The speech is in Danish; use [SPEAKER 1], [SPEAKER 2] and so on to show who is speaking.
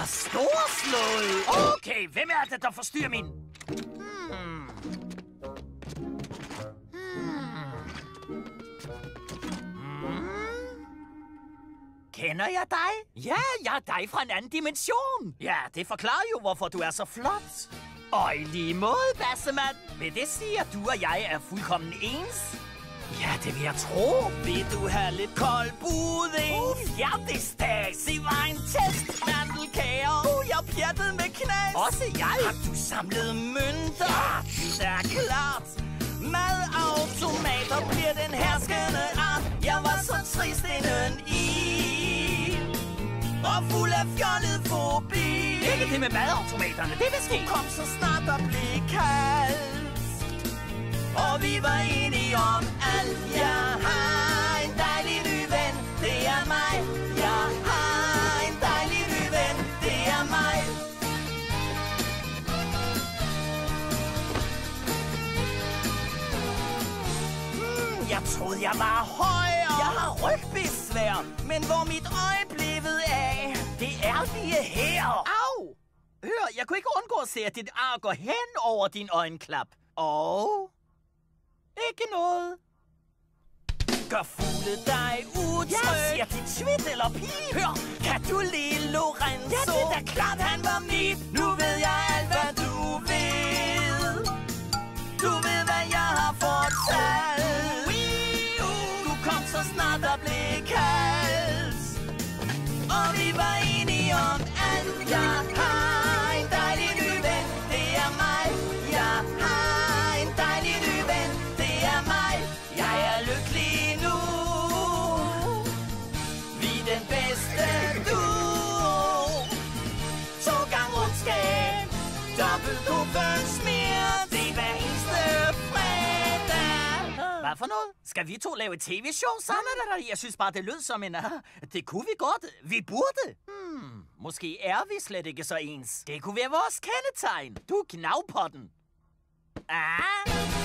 [SPEAKER 1] var storslået. Okay, hvem er det, der forstyrrer min... Kender jeg dig? Ja, jeg er dig fra en anden dimension. Ja, det forklarer jo, hvorfor du er så flot. Og i lige måde, Bassemand, vil det sige, at du og jeg er fuldkommen ens? Ja, det vil jeg tro. Vil du have lidt kold budding? Hjertesdag, se var en test. Mandelkager, jeg pjattede med knas. Også jeg. Har du samlet mønter? Ja, det er klart. Madautomater bliver den herskende art. Jeg var så trist inden i og fuld af fjollet fobi. Ikke det med madautomaterne, det vil ske. Kom så snart der blev kaldt, og vi var enige om alt. Jeg har en dejlig ny ven, det er mig. Jeg har en dejlig ny ven, det er mig. Jeg troede, jeg var højere. Jeg har rygbesvær, men hvor mit øje blevet af, det er lige her. Au! Hør, jeg kunne ikke undgå at se, at dit ar går hen over din øjenklap. Og... ikke noget. Gør fugle dig utryg. Jeg siger dit svit eller pip. Hør, kan du lide Lorenzo? Ja, det er da klart, han var mit. Nu ved jeg alt, hvad du ved. Du ved, hvad jeg har fortalt. Du kom så snart der blev kaldt, og vi var enige om alt. Jeg har en dejlig ny ven, det er mig. Jeg har en dejlig ny ven, det er mig. Jeg er lykkelig nu. Vi er den bedste duo. 2 gange ondskab, dobbelt smir. Det er hver eneste fredag. Hvad for noget? Skal vi to lave et tv-show sammen? Jeg synes bare, det lød som en... det kunne vi godt. Vi burde. Måske er vi slet ikke så ens. Det kunne være vores kendetegn. Du er knavpotten. Ah!